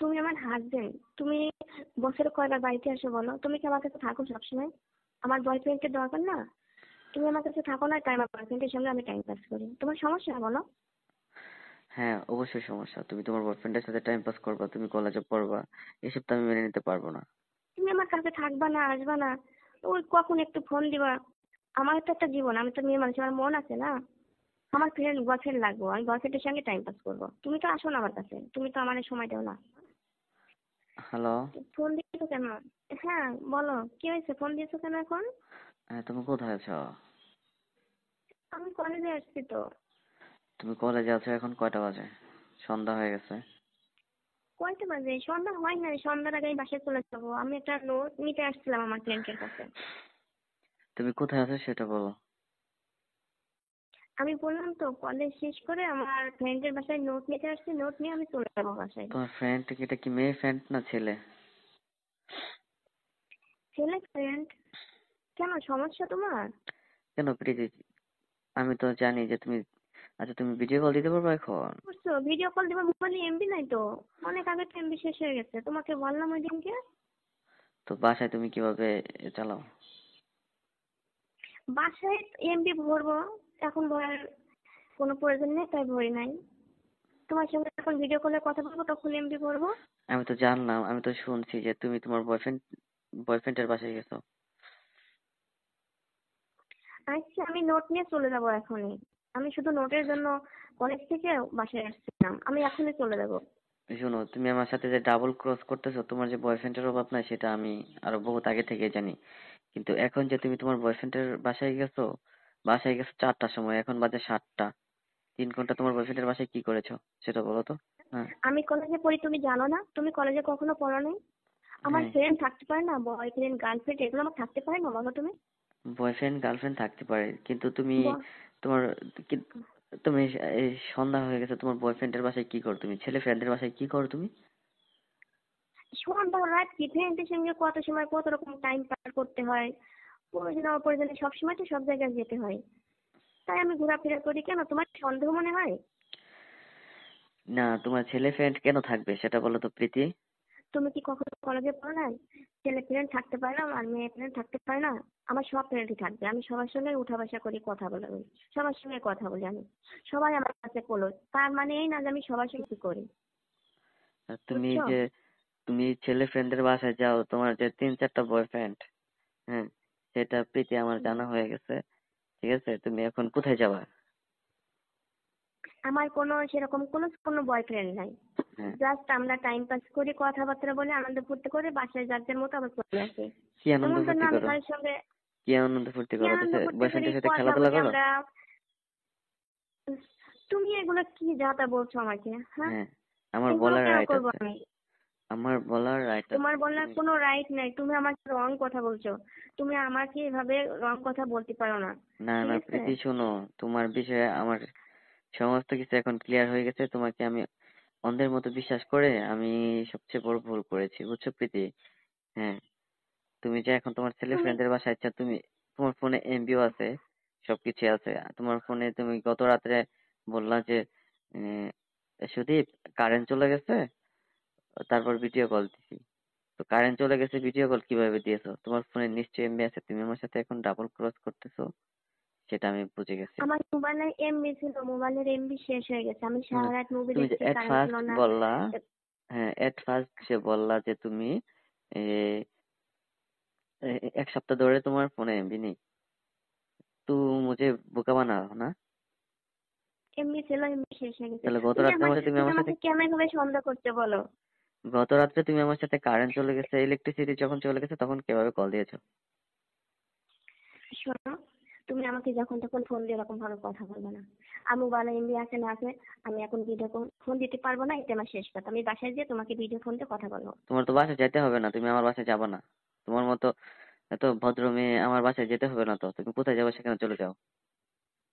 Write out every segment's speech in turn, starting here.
তুমি আমার হাজবেন্ড, তুমি বছরে কয়বার বাড়িতে আসো বলো? তুমি কি আমার কাছে থাকো সবসময়? আমার বয়ফ্রেন্ডের দরকার না? তুমি আমার কাছে থাকো না, তাই আমার বয়ফ্রেন্ডের সঙ্গে আমি টাইম পাস করি। তোমার সমস্যা বলো? হ্যাঁ, অবশ্যই সমস্যা। তুমি তোমার বয়ফ্রেন্ডের সাথে টাইম পাস করবা, তুমি কলেজে পড়বা, এসব তো আমি মেনে নিতে পারবো না। তুমি আমার কাছে থাকবা না, আসবা না, ওই কখন একটু ফোন দিবা। আমার তো একটা জীবন, আমি তো মেয়ে মানুষ, আমার মন আছে না। আমার ফ্রেন্ড বয়ফ্রেন্ড লাগবো, আমি বয়ফ্রেন্ডের সঙ্গে টাইম পাস করবো। তুমি তো আসো না আমার কাছে, তুমি তো আমার সময় দাও না। হ্যালো। ফোন দিয়েছো কেন? হ্যাঁ বলো, কি হয়েছে, ফোন দিয়েছো কেন এখন? হ্যাঁ, তুমি কোথায় আছো? আমি কলেজে আসছি তো। তুমি কলেজে আছো, এখন কয়টা বাজে? সন্ধ্যা হয়ে গেছে। কয়টা বাজে? সন্ধ্যা হয় নাই, সন্ধ্যার আগে বাসায় চলে যাবো। আমি একটা নোট নিতে আসছিলাম আমার ফ্রেন্ডের কাছে। তুমি কোথায় আছো সেটা বলো। আমি বললাম তো, কলেজ শেষ করে আমার ফ্রেন্ডের বাসায় নোট নিতে আসছি, নোট নিয়ে আমি চলে যাবো বাসায়। তোমার ফ্রেন্ড এটা কি মেয়ে ফ্রেন্ড না ছেলে? ছেলে ফ্রেন্ড। কেন, সমস্যা তোমার? কেন প্রীতি? আমি তো জানি যে তুমি, আচ্ছা তুমি ভিডিও কল দিতে পারবে এখন? বুঝছো, ভিডিও কল দিবার মোবাইলে এমবি নাই তো। অনেক আগে তো এমবি শেষ হয়ে গেছে, তোমাকে বললাম ওই দিনকে। তো বাসায় তুমি কিভাবে চালাও? বাসায় এমবি ভরবো, এখন ভরার কোনো প্রয়োজন নেই, তাই ভরি নাই। তোমার সঙ্গে যখন ভিডিও কলে কথা বলবো তখন এমবি ভরবো। আমি তো জানলাম, আমি তো শুনছি যে তুমি তোমার বয়ফ্রেন্ডের বাসায় গেছো। আচ্ছা, আমি নোট নিয়ে চলে যাবো এখনই। আমি শুধু নোটের জন্য কলেজ থেকে বাসায় আসছিলাম, আমি এখনই চলে যাবো। শোনো, তুমি আমার সাথে যে ডাবল ক্রস করতেছো, তোমার যে বয়ফ্রেন্ডের অভাব নাই সেটা আমি আরো বহুত আগে থেকে জানি। কিন্তু এখন যে তুমি তোমার বয়ফ্রেন্ডের বাসায় গেছো 4টার সময়, এখন বাজে 7টা। 3 ঘন্টা তোমার বয়ফ্রেন্ডের বাসায় কি করেছো সেটা বলো তো। হ্যাঁ। আমি কলেজে পড়ি, তুমি জানো না? তুমি কলেজে কখনো পড়ো নাই? আমার হ্যাঁ, ফ্রেন্ড থাকতে পারে না? বয়ফ্রেন্ড গার্লফ্রেন্ড এগুলো আমার থাকতে পারে না বলো তুমি? বয়ফ্রেন্ড গার্লফ্রেন্ড থাকতে পারে, কিন্তু তুমি ব- তোমার কি- তুমি এই সন্ধ্যা হয়ে গেছে, তোমার বয়ফ্রেন্ডের বাসায় কি করো তুমি? ছেলে ফ্রেন্ডের বাসায় কি করো তুমি? সন্ধ্যা রাত কি, ফ্রেন্ডের সঙ্গে কত সময় কত রকম টাইম পার করতে হয়। প্রয়োজনে অপ্রয়োজনে সবসময় তো সব জায়গায় যেতে হয়, তাই আমি ঘোরাফেরা করি। কেন, তোমার সন্দেহ মনে হয়? না, তোমার ছেলে ফ্রেন্ড কেন থাকবে সেটা বলো তো প্রীতি। তুমি কি কখনো কলেজে পড়ো নাই? ছেলে ফ্রেন্ড থাকতে পারে না আর মেয়ে ফ্রেন্ড থাকতে পারে না? আমার সব ফ্রেন্ডই থাকবে, আমি সবার সঙ্গে উঠা বসা করি, কথা বলা বলি, সবার সঙ্গে কথা বলি আমি। সবাই আমার কাছে ক্লোজ, তার মানে এই না যে আমি সবার সঙ্গে কি করি। আর বুঝছো? তুমি ছেলে ফ্রেন্ডের বাসায় যাও, তোমার যে 3-4টা বয়ফ্রেন্ড, হ্যাঁ, সেটা প্রীতি আমার হুম। জানা হয়ে গেছে। ঠিক আছে, তুমি এখন কোথায় যাবা? আমার কোনো সেরকম কোনো কোনো বয়ফ্রেন্ড নাই। হ্যাঁ। জাস্ট আমরা টাইম পাস করি, কথাবার্তা বলে, আনন্দ ফুর্তি করে বাসায় যার যার মতো আবার চলে আসি। কি আনন্দ এমন তো না ফুর্তি আমি করো? কারোর সঙ্গে। কি আনন্দ ফুর্তি কি করো তো? আনন্দ ফুর্তি করি, বয়ফ্রেন্ডের সাথে কথা খেলাধুলা বলি করো? আমরা। তুমি এগুলো কি যা তা বলছো আমাকে, হ্যাঁ? হ্যাঁ, আমার এগুলো বলার কেন রাইট করবো আছে। আমি? আমার বলার রাইট আছে। তোমার বলার তুমি কোনো রাইট নাই, তুমি আমাকে রং কথা বলছো। তুমি আমাকে এভাবে রং কথা বলতে পারো না, না ঠিক না আছে? প্রীতি, শোনো, তোমার বিষয়ে আমার সমস্ত কিছু এখন ক্লিয়ার হয়ে গেছে। তোমাকে আমি অন্ধের মতো বিশ্বাস করে আমি সবচেয়ে বড় ভুল করেছি, বুঝছো প্রীতি? হ্যাঁ, তুমি যে এখন তোমার ছেলে তুমি ফ্রেন্ডের বাসায় আচ্ছা, তুমি তোমার ফোনে এমবিও আছে, সবকিছু আছে তোমার ফোনে। তুমি গত রাত্রে বললা যে আহ, সুদীপ, কারেন্ট চলে গেছে, তারপর ভিডিও কল দিছি। তো কারেন্ট চলে গেছে, ভিডিও কল কিভাবে দিয়েছো? তোমার ফোনে নিশ্চয়ই এমবি আছে, তুমি আমার সাথে এখন ডাবল ক্রস করতেছো, সেটা আমি বুঝে গেছি। আমার মোবাইলে এমবি ছিল, মোবাইলের এমবি শেষ হয়ে গেছে, আমি শোনো, সারা রাত মুভি তুমি যে দেখছি, এট কারেন্ট ছিল ফার্স্ট না। বললা, হ্যাঁ এট ফার্স্ট যে বললা যে তুমি এ, 1 সপ্তাহ ধরে তোমার ফোনে এমবি নেই, তো মুঝে বোকা বানাও না। এমবি ছিল, এমবি শেষ হয়ে গেছে। তাহলে গত তুমি রাত্রে আমার মধ্যে তুমি তুমি আমার সাথে, আমাকে কেমন ভাবে সন্দেহ করতে বলো? গত রাত্রে তুমি আমার সাথে কারেন্ট চলে গেছে, ইলেকট্রিসিটি যখন চলে গেছে তখন কিভাবে কল দিয়েছো? শোনো, তুমি আমাকে যখন তখন ফোন দিয়ে এরকম ভাবে কথা বলবে না। আর মোবাইলে এমবি আছে না আছে, আমি এখন ভিডিও ফোন দিতে পারবো না, এটা আমার শেষ কথা। আমি বাসায় গিয়ে তোমাকে ভিডিও ফোন দিয়ে কথা বলবো। তোমার তো বাসায় যেতে হবে না, তুমি আমার বাসায় যাবে না। তোমার মতো এত ভদ্র মেয়ে আমার বাসায় যেতে হবে না, তো তুমি কোথায় যাবে সেখানে চলে যাও।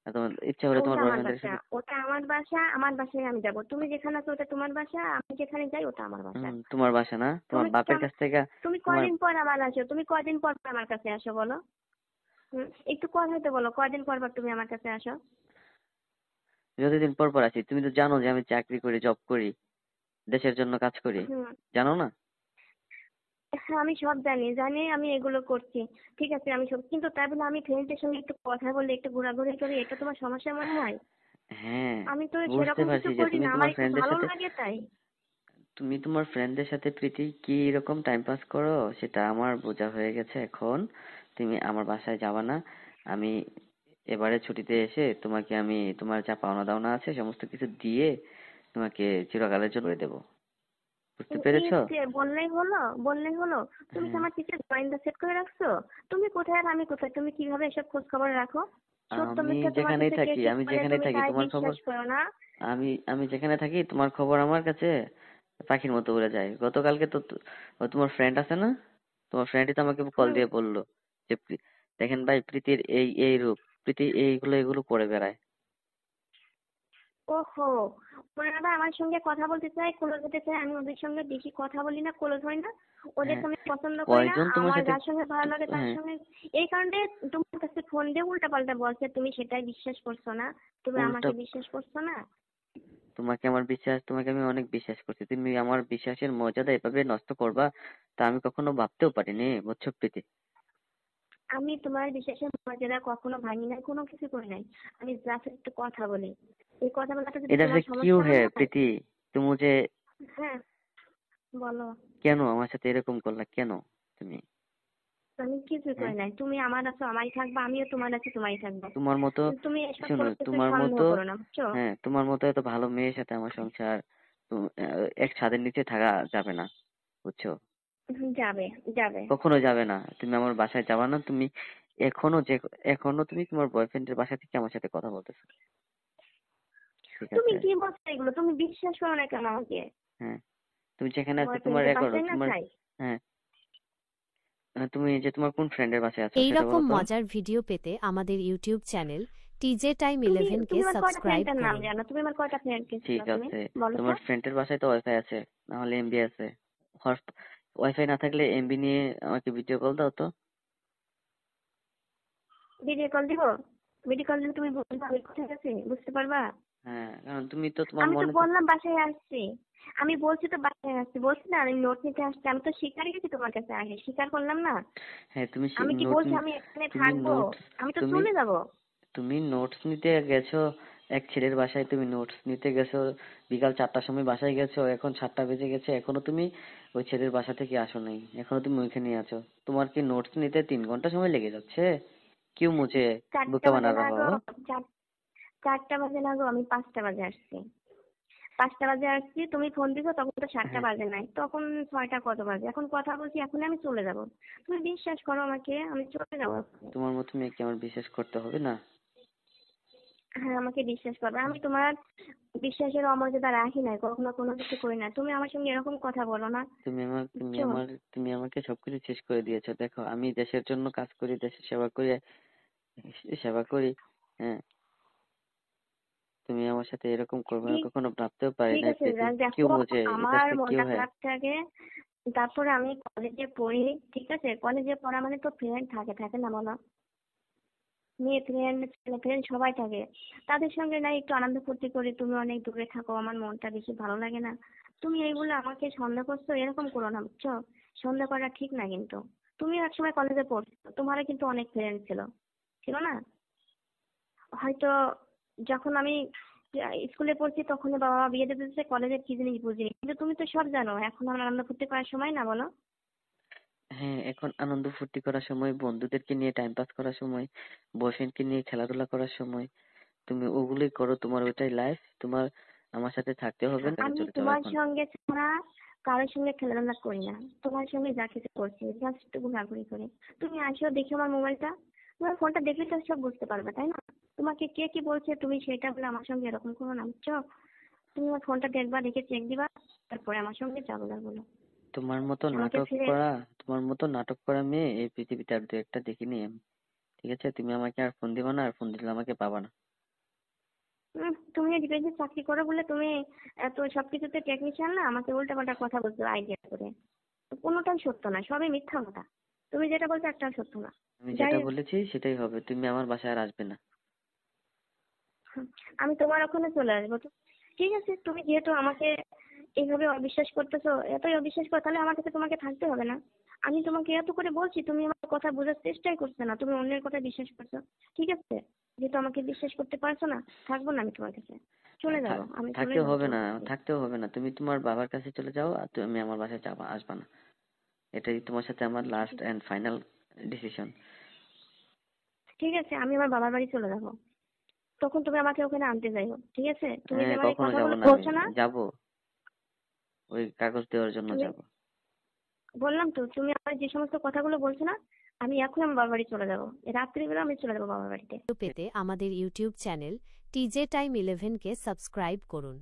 আর তোমার ইচ্ছা হলে ওটা তোমার আমার বয়ফ্রেন্ডের বাসা, সাথে, ওটা আমার বাসা, আমার বাসায় আমি যাবো। তুমি যেখানে আছো ওটা তোমার বাসা, আমি যেখানে যাই ওটা আমার বাসা। তোমার বাসা না, তোমার তুমি বাপের কেমন, কাছ থেকে তুমি তোমার, কয়দিন পর আমার আসো, তুমি কয়দিন পর পর আমার কাছে আসো বলো? একটু কথা তো বলো, কয়দিন পর পর তুমি আমার কাছে আসো? যতদিন পর পর আছি, তুমি তো জানো যে আমি চাকরি করি, জব করি, দেশের জন্য কাজ করি, হুম। জানো না? হ্যাঁ, আমি সব জানি, জানি আমি এগুলো করছি। ঠিক আছে, আমি সব, কিন্তু তাই বলে আমি ফ্রেন্ডের সঙ্গে একটু কথা বলে একটু ঘোরাঘুরি করি, এটা তোমার সমস্যা মনে হয়? হ্যাঁ, আমি তো বুঝতে সেরকম কিছু পারছি যে করি তুমি না, আমার তোমার একটু ফ্রেন্ডের ভালো সাথে লাগে তাই। তুমি তোমার ফ্রেন্ডদের সাথে প্রীতি কি রকম টাইম পাস করো সেটা আমার বোঝা হয়ে গেছে এখন। তুমি আমার বাসায় যাবা না। আমি এবারে ছুটিতে এসে তোমাকে আমি তোমার যা পাওনা দাওনা আছে সমস্ত কিছু দিয়ে তোমাকে চিরকালের জন্য করে দেবো। বুঝতে পেরেছো? ইচ্ছে বললেই হলো, বললেই হলো। তুমি কি হ্যাঁ, আমার কিছু গোয়েন্দা সেট করে রাখছো? তুমি কোথায় আর আমি কোথায়, তুমি কিভাবে এসব খোঁজ খবর রাখো? সত্য আমি মিথ্যা তোমার যেখানেই কাছে কে থাকি কি আমি বলে যেখানেই তুমি থাকি তাই তোমার খবর বিশ্বাস করো না? আমি যেখানে থাকি তোমার খবর আমার কাছে পাখির মতো উড়ে যায়। গতকালকে তো তোমার ফ্রেন্ড আছে না, তোমার ফ্রেন্ডই তো আমাকে কল হুম। দিয়ে বললো যে দেখেন ভাই প্রীতির এই এই রূপ, প্রীতি এইগুলো এগুলো করে বেড়ায়। ওহো, ওনারা আমার সঙ্গে কথা বলতে চায়, ক্লোজ হতে চায়, আমি ওদের সঙ্গে বেশি কথা বলি না, ক্লোজ হই না, হ্যাঁ, ওদেরকে আমি পছন্দ করি না। কয়জন তোমার আমার সাথে যার সঙ্গে ভালো লাগে তার হ্যাঁ, সঙ্গে, এই কারণে তোমার কাছে ফোন দিয়ে উল্টাপাল্টা বলছে, তুমি সেটাই বিশ্বাস করছো না, তুমি উল্টা আমাকে বিশ্বাস করছো না। তোমাকে আমি অনেক বিশ্বাস করছি, তুমি আমার বিশ্বাসের মর্যাদা এভাবে নষ্ট করবা তা আমি কখনো ভাবতেও পারিনি, বুঝছো প্রীতি? আমি তোমার বিশ্বাসের মর্যাদা কখনো ভাঙি নাই, কোনো কিছু করি নাই। আমি জাস্ট একটু কথা বলি, এই কথা বলাটা যদি इधर से তোমার क्यों সমস্যা है মনে হয়। প্রীতি? তুমি মুঝে হ্যাঁ, বলো। কেন আমার সাথে এরকম করলা কেন তুমি? আমি কিছু হ্যাঁ, করি নাই, তুমি আমার আছো আমারই থাকবা, আমিও তোমার আছি তোমারই থাকবো। তোমার মতো তুমি এসব শোনো, কোনো কিছু তোমার সন্দেহ মতো করো না, বুঝছো? হ্যাঁ, তোমার মতো এত ভালো মেয়ের সাথে আমার সংসার এক ছাদের নিচে থাকা যাবে না, বুঝছো? যাবে, যাবে। কখনো যাবে না। তুমি আমার বাসায় যাবে না। তুমি এখনো যে এখনো তুমি তোমার বয়ফ্রেন্ডের বাসা থেকে আমার সাথে কথা বলতেছো, ঠিক তুমি আছে? কি বলছো এগুলো? তুমি বিশ্বাস করো না কেন আমাকে? হ্যাঁ, তুমি যেখানে আছো তোমার বয়ফ্রেন্ডের এ করো বাসায় না তোমার চাই। হ্যাঁ, তুমি যে তোমার কোন ফ্রেন্ডের বাসায় আছো এই সেটা রকম বলো তো। মজার ভিডিও পেতে আমাদের ইউটিউব চ্যানেল টিজে টাইম তুমি 11 কে তুমি আমার কয়টা সাবস্ক্রাইব ফ্রেন্ডের নাম করুন। জানো? তুমি আমার কয়টা ফ্রেন্ড ছিল ঠিক তুমি? আছে, বলো তো। তোমার ফ্রেন্ডের বাসায় তো ওয়াইফাই আছে, না হলে এমবি আছে। ওয়াইফাই না থাকলে এমবি নিয়ে আমাকে ভিডিও কল দাও তো। ভিডিও কল দিব? ভিডিও কল দিলে তুমি বুঝবা আমি কোথায় আছি, বুঝতে পারবা? হ্যাঁ, কারণ তুমি তো তোমার আমি তো মনে বললাম বাসায় আসছি, আমি বলছি তো বাসায় আসছি, বলছি না আমি নোট নিতে আসছি, আমি তো স্বীকার গেছি তোমার কাছে আগে, স্বীকার করলাম না। হ্যাঁ, আমি কি নোট বলছি আমি এখানে তুমি থাকবো? নোটস আমি তো তুমি চলে যাব। তুমি নোটস নিতে গেছো এক ছেলের বাসায়, তুমি নোটস নিতে গেছো বিকাল 4টার সময় বাসায় গেছো, এখন 7টা বেজে গেছে, এখনো তুমি ওই ছেলের বাসা থেকে আসো নাই, এখনো তুমি ওইখানেই আছো। তোমার কি নোটস নিতে 3 ঘন্টা সময় লেগে যাচ্ছে? क्यों मुझे 4টা बोका বাজে बना না रहा গো, हो? 4টা বাজে না গো, আমি 5টা বাজে আসছি। 5টা বাজে আসছি, তুমি ফোন দিছো তখন তো 7টা হ্যাঁ, বাজে নাই, তখন 6টা কত বাজে, এখন কথা বলছি, এখন আমি চলে যাব। তুমি বিশ্বাস করো আমাকে, আমি চলে যাবো এখন। তোমার মতো মেয়েকে আমার বিশ্বাস করতে হবে না। হ্যাঁ, আমাকে বিশ্বাস করবে, আমি তোমার বিশ্বাসের অমর্যাদা রাখি নাই, কখনো কোনো কিছু করি না, তুমি আমার সঙ্গে এরকম কথা বলো না, বুঝছো? তুমি আমাকে সবকিছু শেষ করে দিয়েছো। দেখো আমি দেশের জন্য কাজ করি, দেশের সেবা করি। হ্যাঁ, তুমি আমার সাথে এরকম করবে না ঠিক, কখনো ভাবতেও পারি ঠিক নাই আছে, প্রীতি। क्यों দেখো, मुझे इधर আমার से মনটা क्यों है? খারাপ থাকে, তারপরে আমি কলেজে পড়ি, ঠিক আছে, কলেজে পড়া মানে তো ফ্রেন্ড থাকে, থাকে না বলো? মেয়ে ফ্রেন্ড, ছেলে ফ্রেন্ড সবাই থাকে, তাদের সঙ্গে না একটু আনন্দ ফুর্তি করি, তুমি অনেক দূরে থাকো, আমার মনটা বেশি ভালো লাগে না। তুমি এইগুলো আমাকে সন্দেহ করছো, এরকম করো না, বুঝছো? সন্দেহ করা ঠিক না কিন্তু। তুমিও একসময় কলেজে পড়ছো, তোমারও কিন্তু অনেক ফ্রেন্ড ছিল, ছিল না? হয়তো যখন আমি স্কুলে পড়ছি তখন বাবা মা বিয়ে দিয়ে দিয়েছে, কলেজের কি জিনিস বুঝিনি, কিন্তু তুমি তো সব জানো, এখন আমার আনন্দ ফুর্তি করার সময় না, বলো? হ্যাঁ, এখন আনন্দ ফুর্তি করার সময়, বন্ধুদেরকে নিয়ে টাইম পাস করার সময়, বয়ফ্রেন্ডকে নিয়ে খেলাধুলা করার সময়। তুমি ওগুলোই করো, তোমার ওইটাই লাইফ। তোমার আমার সাথে থাকতে হবে না, আমি চলে যাও তোমার এখন। সঙ্গে ছাড়া কারোর সঙ্গে খেলাধুলা করি না, তোমার সঙ্গে যা কিছু করছি জাস্ট ঘোরাঘুরি করি। তুমি আসো, দেখো আমার মোবাইলটা, তোমার ফোনটা দেখলে তো সব বুঝতে পারবে, তাই না? তোমাকে কে কি বলছে তুমি সেটা বলে আমার সঙ্গে এরকম করো না, বুঝছো? তুমি আমার ফোনটা দেখবা, দেখে চেক দিবা, তারপরে আমার সঙ্গে যা বলার বলো। তোমার মতো আমাকে নাটক ফিরে, করা তোমার মতো নাটক করা মেয়ে এই পৃথিবীতে আর দু একটা দেখিনি আমি। ঠিক আছে, তুমি আমাকে আর ফোন দিবা না, আর ফোন দিলে আমাকে পাবা না। তুমি ডিফেন্সে চাকরি করো বলে তুমি এত সবকিছুতে টেকনিশিয়ান না, আমাকে উল্টাপাল্টা কথা বলছো আইডিয়া করে। কোনোটাই সত্য না, সবই মিথ্যা কথা। তুমি যেটা বলছো একটাও সত্য না। আমি যাই যেটা হোক, বলেছি সেটাই হবে, তুমি আমার বাসায় আর আসবে না। আমি তোমার ওখানে চলে আসবো তো। ঠিক আছে, তুমি যেহেতু আমাকে এইভাবে অবিশ্বাস করতেছো, এতই অবিশ্বাস করো তাহলে আমার কাছে তোমাকে থাকতে হবে না। আমি তোমাকে এত করে বলছি, তুমি আমার কথা বোঝার চেষ্টাই করছো না, তুমি অন্যের কথা বিশ্বাস করছো। ঠিক আছে, যেহেতু আমাকে বিশ্বাস করতে পারছো না, থাকবো না আমি তোমার কাছে, চলে যাবো, আমি চলে থাকতেও যাবো হবে তোমার না, কাছে। থাকতেও হবে না, তুমি তোমার বাবার কাছে চলে যাও আর তুমি আমার বাসায় যাবা, আসবা না। এটাই তোমার সাথে আমার লাস্ট এন্ড ফাইনাল ডিসিশন। ঠিক আছে, আমি আমার বাবার বাড়ি চলে যাবো, তখন তুমি আমাকে ওখানে আনতে যাইও। ঠিক আছে, তুমি যে হ্যাঁ, আমার এই কখনো যাব কথাগুলো না, আমি বলছো না, যাব, ওই কাগজ দেওয়ার জন্য তুমি, যাব। বললাম তো তুমি আমার যে সমস্ত কথাগুলো বলছো না, আমি এখন আমার বাবার বাড়ি চলে যাবো, রাত্রিবেলা আমি চলে যাবো বাবার বাড়িতে। পেতে আমাদের ইউটিউব চ্যানেল TJ Time 11 কে সাবস্ক্রাইব করুন।